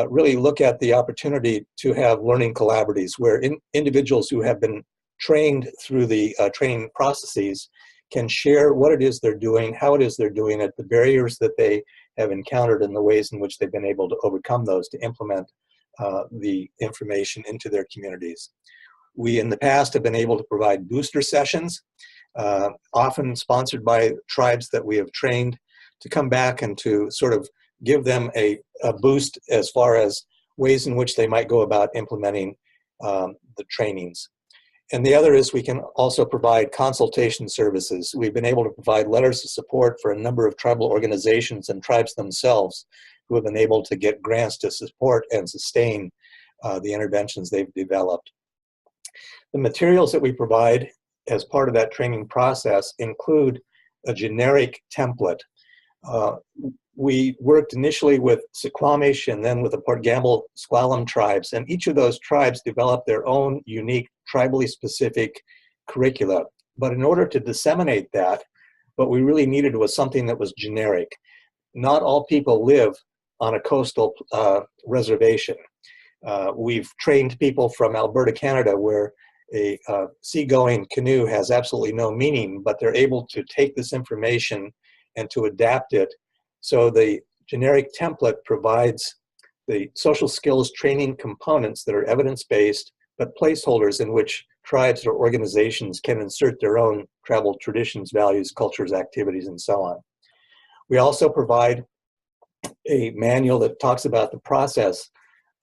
Speaker 5: really look at the opportunity to have learning collaboratives where individuals who have been trained through the training processes can share what it is they're doing, how it is they're doing it, the barriers that they have encountered, and the ways in which they've been able to overcome those to implement the information into their communities. We in the past have been able to provide booster sessions, often sponsored by tribes that we have trained, to come back and to sort of give them a boost as far as ways in which they might go about implementing the trainings. And the other is we can also provide consultation services. We've been able to provide letters of support for a number of tribal organizations and tribes themselves who have been able to get grants to support and sustain the interventions they've developed. The materials that we provide as part of that training process include a generic template. We worked initially with Suquamish and then with the Port Gamble Sklallam tribes, and each of those tribes developed their own unique, tribally specific curricula. But in order to disseminate that, what we really needed was something that was generic. Not all people live on a coastal reservation. We've trained people from Alberta, Canada, where a seagoing canoe has absolutely no meaning, but they're able to take this information and to adapt it. So the generic template provides the social skills training components that are evidence-based, but placeholders in which tribes or organizations can insert their own tribal traditions, values, cultures, activities, and so on. We also provide a manual that talks about the process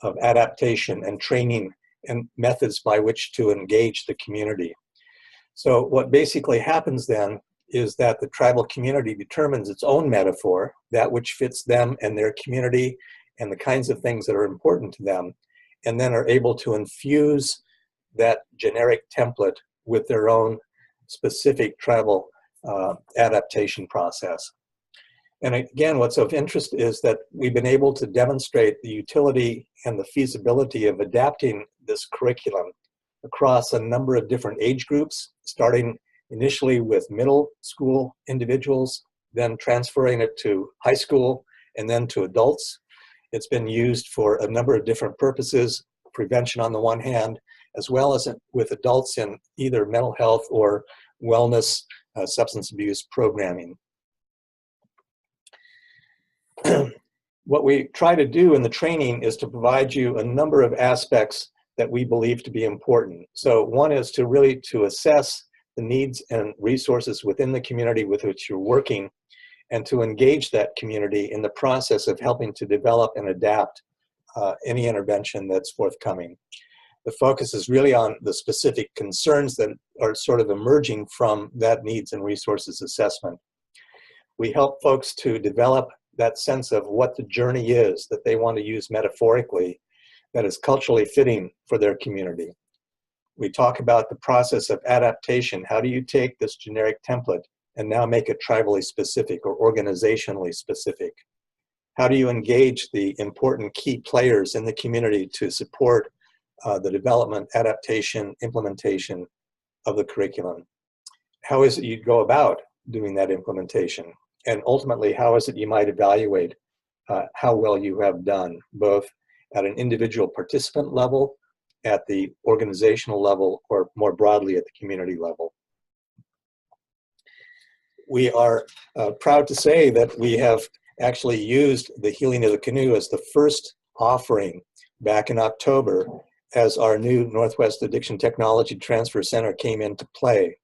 Speaker 5: of adaptation and training and methods by which to engage the community. So what basically happens then is that the tribal community determines its own metaphor, that which fits them and their community and the kinds of things that are important to them, and then are able to infuse that generic template with their own specific tribal adaptation process. And again, what's of interest is that we've been able to demonstrate the utility and the feasibility of adapting this curriculum across a number of different age groups, starting initially with middle school individuals, then transferring it to high school, and then to adults. It's been used for a number of different purposes, prevention on the one hand, as well as with adults in either mental health or wellness, substance abuse programming. What we try to do in the training is to provide you a number of aspects that we believe to be important. So one is to really to assess the needs and resources within the community with which you're working, and to engage that community in the process of helping to develop and adapt any intervention that's forthcoming. The focus is really on the specific concerns that are sort of emerging from that needs and resources assessment. We help folks to develop that sense of what the journey is that they want to use metaphorically that is culturally fitting for their community. We talk about the process of adaptation. How do you take this generic template and now make it tribally specific or organizationally specific? How do you engage the important key players in the community to support the development, adaptation, implementation of the curriculum? How is it you go about doing that implementation? And ultimately, how is it you might evaluate how well you have done, both at an individual participant level, at the organizational level, or more broadly at the community level? We are proud to say that we have actually used the Healing of the Canoe as the first offering back in October as our new Northwest Addiction Technology Transfer Center came into play.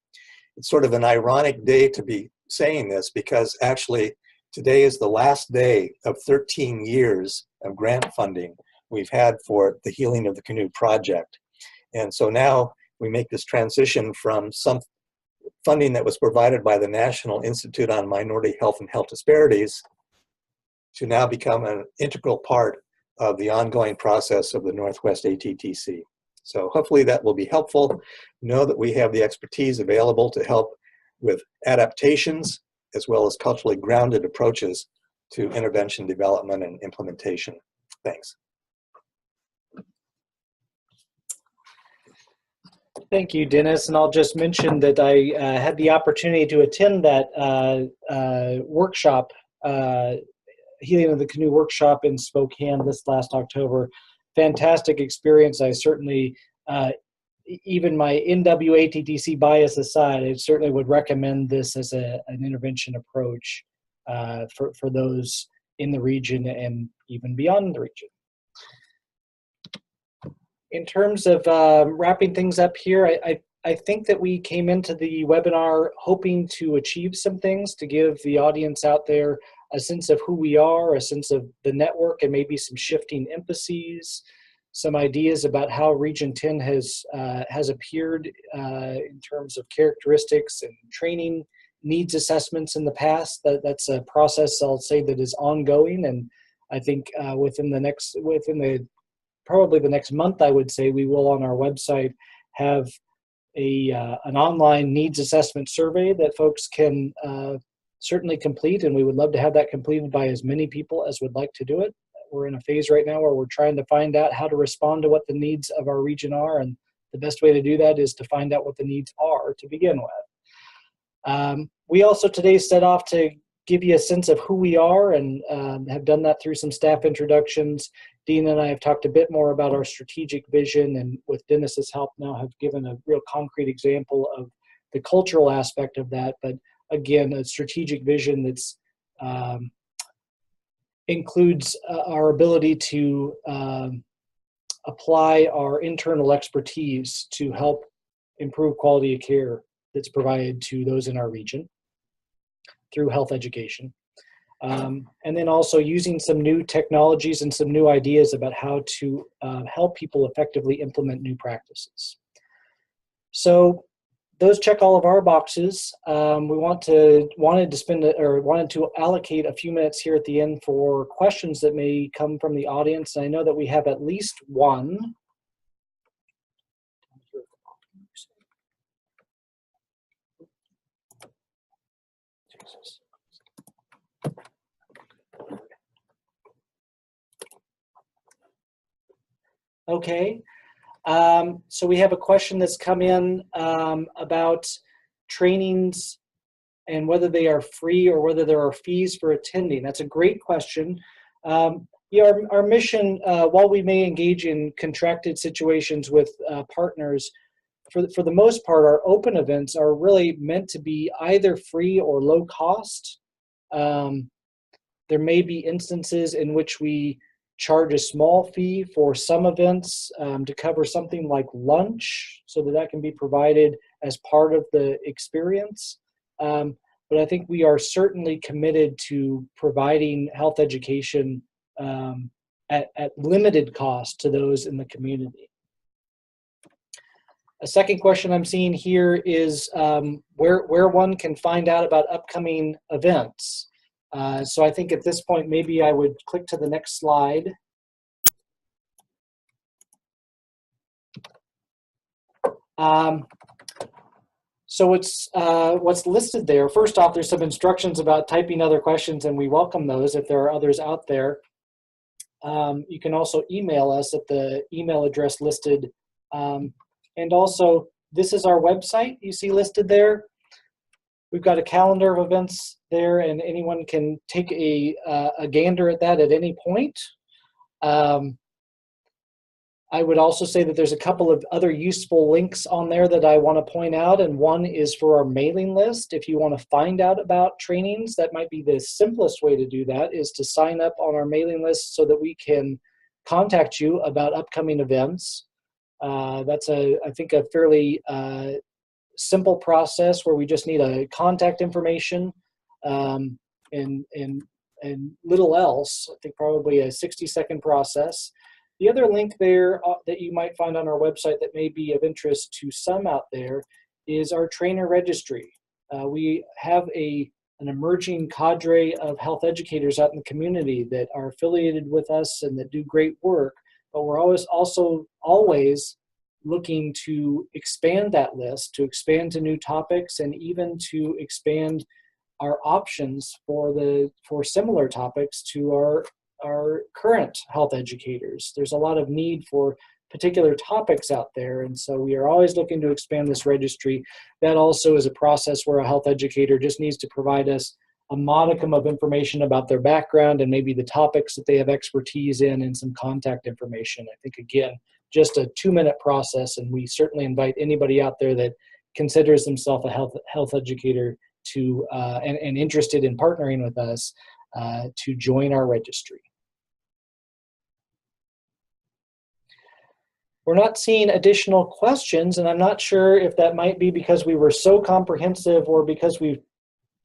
Speaker 5: It's sort of an ironic day to be saying this because actually today is the last day of 13 years of grant funding we've had for the Healing of the Canoe project. And so now we make this transition from some funding that was provided by the National Institute on Minority Health and Health Disparities to now become an integral part of the ongoing process of the Northwest ATTC. So hopefully that will be helpful. Know that we have the expertise available to help with adaptations as well as culturally grounded approaches to intervention development and implementation. Thanks.
Speaker 1: Thank you, Dennis. And I'll just mention that I had the opportunity to attend that workshop, Healing of the Canoe workshop in Spokane this last October. Fantastic experience. I certainly, even my NWATTC bias aside, I certainly would recommend this as an intervention approach for those in the region and even beyond the region. In terms of wrapping things up here, I think that we came into the webinar hoping to achieve some things to give the audience out there a sense of who we are, a sense of the network, and maybe some shifting emphases, some ideas about how Region 10 has appeared in terms of characteristics and training needs assessments in the past. That's a process, I'll say, that is ongoing, and I think probably the next month, I would say, we will on our website have an online needs assessment survey that folks can certainly complete, and we would love to have that completed by as many people as would like to do it. We're in a phase right now where we're trying to find out how to respond to what the needs of our region are, and the best way to do that is to find out what the needs are to begin with. We also today set off to give you a sense of who we are and have done that through some staff introductions. Dean and I have talked a bit more about our strategic vision, and with Dennis's help now have given a real concrete example of the cultural aspect of that. But again, a strategic vision that's includes our ability to apply our internal expertise to help improve quality of care that's provided to those in our region through health education. And then also using some new technologies and some new ideas about how to help people effectively implement new practices. So those check all of our boxes. We wanted to allocate a few minutes here at the end for questions that may come from the audience. I know that we have at least one. Okay, so we have a question that's come in about trainings and whether they are free or whether there are fees for attending. That's a great question. Yeah, our mission, while we may engage in contracted situations with partners, for the most part, our open events are really meant to be either free or low cost. There may be instances in which we charge a small fee for some events to cover something like lunch, so that can be provided as part of the experience. But I think we are certainly committed to providing health education at limited cost to those in the community. A second question I'm seeing here is where one can find out about upcoming events. So I think at this point, maybe I would click to the next slide. So what's listed there, first off, there's some instructions about typing other questions, and we welcome those if there are others out there. You can also email us at the email address listed. And also, this is our website you see listed there. We've got a calendar of events there, and anyone can take a gander at that at any point. I would also say that there's a couple of other useful links on there that I want to point out, and one is for our mailing list. If you want to find out about trainings, that might be the simplest way to do that, is to sign up on our mailing list so that we can contact you about upcoming events. That's I think a fairly simple process where we just need a contact information and little else. I think probably a 60-second process. The other link there that you might find on our website that may be of interest to some out there is our trainer registry. We have an emerging cadre of health educators out in the community that are affiliated with us and that do great work, but we're always looking to expand that list, to expand to new topics, and even to expand our options for similar topics to our current health educators. There's a lot of need for particular topics out there, and so we are always looking to expand this registry. That also is a process where a health educator just needs to provide us a modicum of information about their background and maybe the topics that they have expertise in and some contact information. I think, again, just a 2-minute process, and we certainly invite anybody out there that considers themselves a health educator to and interested in partnering with us to join our registry. We're not seeing additional questions, and I'm not sure if that might be because we were so comprehensive or because we've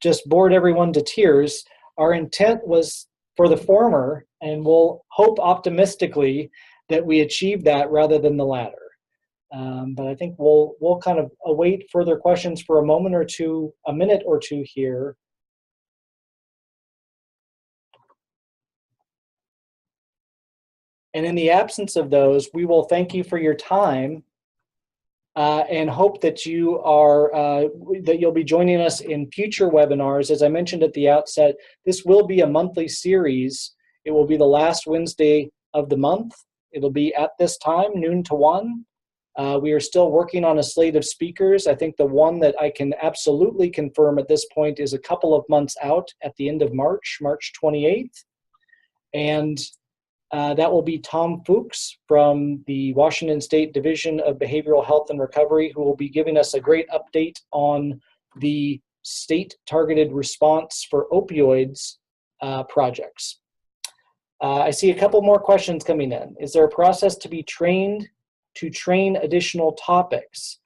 Speaker 1: just bored everyone to tears. Our intent was for the former, and we'll hope optimistically that we achieve that rather than the latter. But I think we'll kind of await further questions for a minute or two here. And in the absence of those, we will thank you for your time and hope that you'll be joining us in future webinars. As I mentioned at the outset, this will be a monthly series. It will be the last Wednesday of the month. It'll be at this time, noon to 1. We are still working on a slate of speakers. I think the one that I can absolutely confirm at this point is a couple of months out at the end of March 28th. And that will be Tom Fuchs from the Washington State Division of Behavioral Health and Recovery, who will be giving us a great update on the state targeted response for opioids projects. I see a couple more questions coming in. Is there a process to be trained to train additional topics?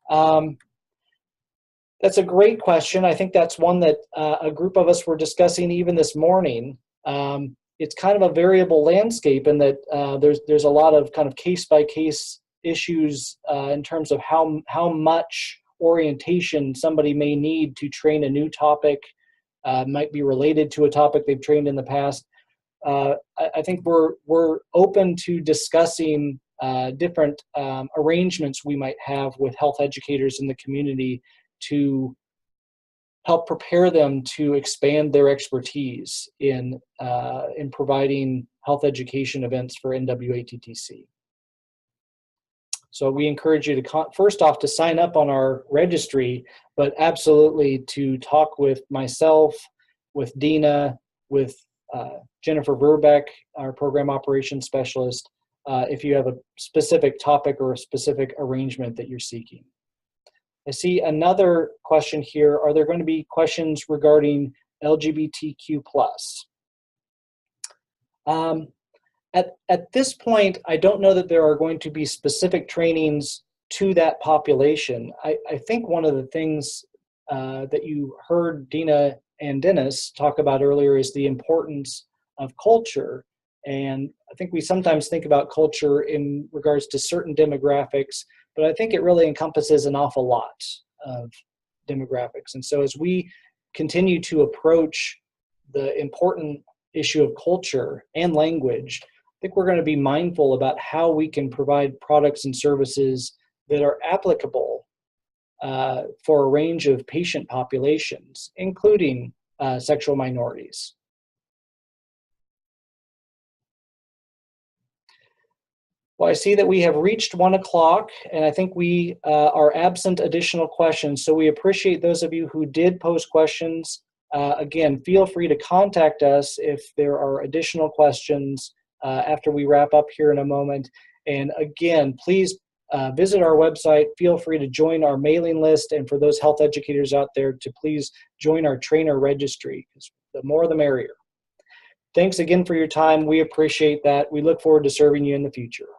Speaker 1: That's a great question. I think that's one that a group of us were discussing even this morning. It's kind of a variable landscape in that there's a lot of kind of case-by-case issues in terms of how much orientation somebody may need to train a new topic, might be related to a topic they've trained in the past. I think we're open to discussing different arrangements we might have with health educators in the community to help prepare them to expand their expertise in providing health education events for NWATTC. So we encourage you to, first off, to sign up on our registry, but absolutely to talk with myself, with Denna, with Jennifer Verbeck, our program operations specialist, if you have a specific topic or a specific arrangement that you're seeking. I see another question here. Are there going to be questions regarding LGBTQ+? At this point, I don't know that there are going to be specific trainings to that population. I think one of the things that you heard Denna and Dennis talk about earlier is the importance of culture. And I think we sometimes think about culture in regards to certain demographics, but I think it really encompasses an awful lot of demographics. And so as we continue to approach the important issue of culture and language, I think we're going to be mindful about how we can provide products and services that are applicable for a range of patient populations, including sexual minorities. Well, I see that we have reached 1 o'clock, and I think we are absent additional questions. So we appreciate those of you who did post questions. Again, feel free to contact us if there are additional questions after we wrap up here in a moment. And again, please visit our website. Feel free to join our mailing list, and for those health educators out there, to please join our trainer registry, because the more the merrier. Thanks again for your time. We appreciate that. We look forward to serving you in the future.